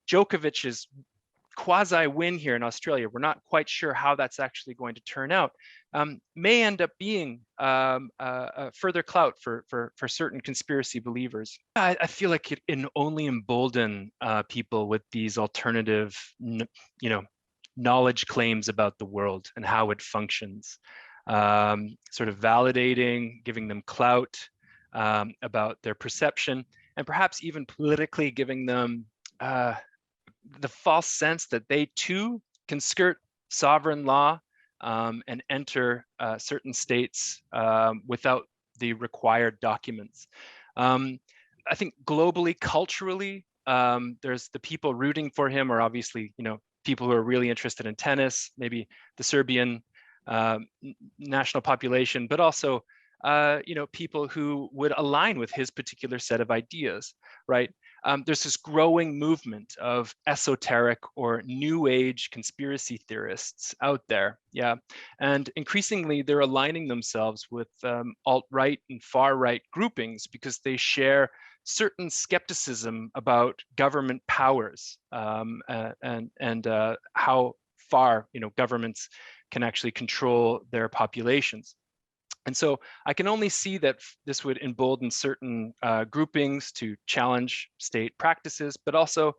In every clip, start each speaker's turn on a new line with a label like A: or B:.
A: Djokovic's quasi win here in Australia, we're not quite sure how that's actually going to turn out, may end up being further clout for certain conspiracy believers. I feel like it can only embolden people with these alternative, knowledge claims about the world and how it functions, sort of validating, giving them clout about their perception, and perhaps even politically giving them the false sense that they too can skirt sovereign law and enter certain states without the required documents. I think globally, culturally, there's the people rooting for him are obviously, people who are really interested in tennis, maybe the Serbian national population, but also, people who would align with his particular set of ideas, right? There's this growing movement of esoteric or new age conspiracy theorists out there, yeah, and increasingly they're aligning themselves with alt-right and far-right groupings because they share certain skepticism about government powers and how far governments can actually control their populations. And so I can only see that this would embolden certain groupings to challenge state practices, but also,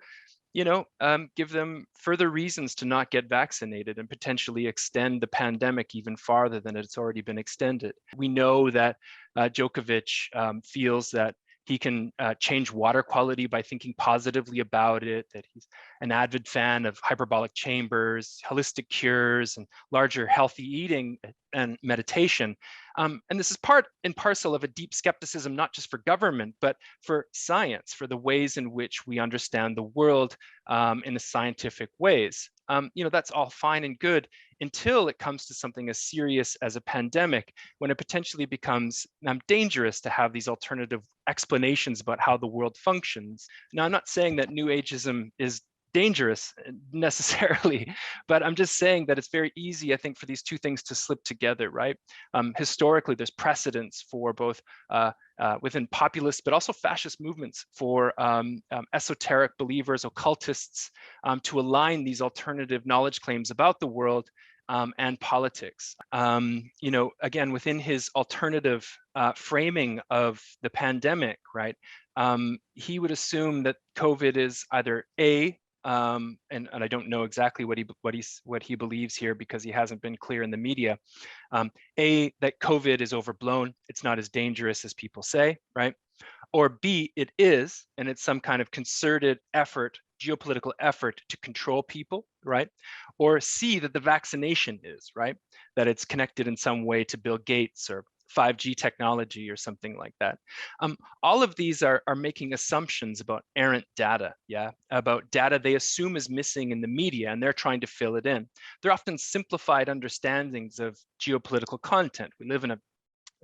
A: give them further reasons to not get vaccinated and potentially extend the pandemic even farther than it's already been extended. We know that Djokovic feels that he can change water quality by thinking positively about it, that he's an avid fan of hyperbolic chambers, holistic cures, and larger healthy eating and meditation. And this is part and parcel of a deep skepticism, not just for government, but for science, for the ways in which we understand the world in the scientific ways. That's all fine and good until it comes to something as serious as a pandemic, when it potentially becomes dangerous to have these alternative explanations about how the world functions. Now, I'm not saying that New Ageism is dangerous necessarily, but I'm just saying that it's very easy, I think, for these two things to slip together, right? Historically, there's precedents for both within populist, but also fascist movements for esoteric believers, occultists, to align these alternative knowledge claims about the world and politics. Again, within his alternative framing of the pandemic, right? He would assume that COVID is either and I don't know exactly what he believes here because he hasn't been clear in the media. That COVID is overblown; it's not as dangerous as people say, right? Or B, it is, and it's some kind of concerted effort, geopolitical effort to control people, right? Or C, that the vaccination is, right? That it's connected in some way to Bill Gates or 5G technology or something like that. All of these are making assumptions about errant data, yeah, about data they assume is missing in the media, and they're trying to fill it in. They're often simplified understandings of geopolitical content. We live in a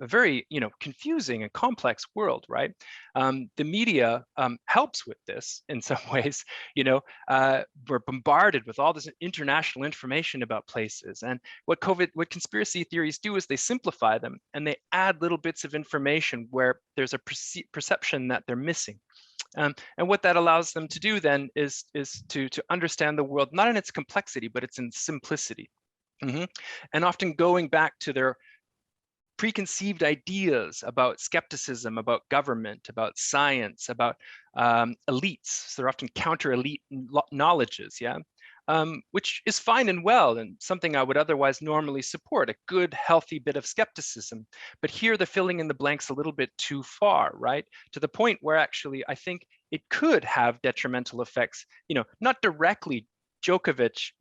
A: very confusing and complex world, right? The media helps with this in some ways. We're bombarded with all this international information about places, and what conspiracy theories do is they simplify them and they add little bits of information where there's a perception that they're missing. And what that allows them to do then is to understand the world not in its complexity, but it's in simplicity. And often going back to their preconceived ideas about skepticism, about government, about science, about elites. So they're often counter-elite knowledges, yeah, which is fine and well and something I would otherwise normally support, a good, healthy bit of skepticism. But here they're filling in the blanks a little bit too far, right? To the point where actually I think it could have detrimental effects, not directly Djokovic,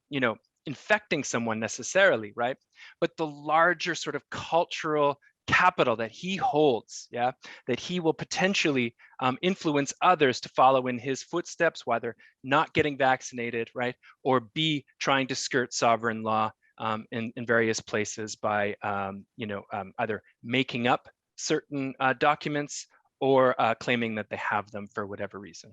A: infecting someone necessarily, right? But the larger sort of cultural capital that he holds, yeah, that he will potentially influence others to follow in his footsteps, whether not getting vaccinated, right, or B, trying to skirt sovereign law in various places by, either making up certain documents or claiming that they have them for whatever reason.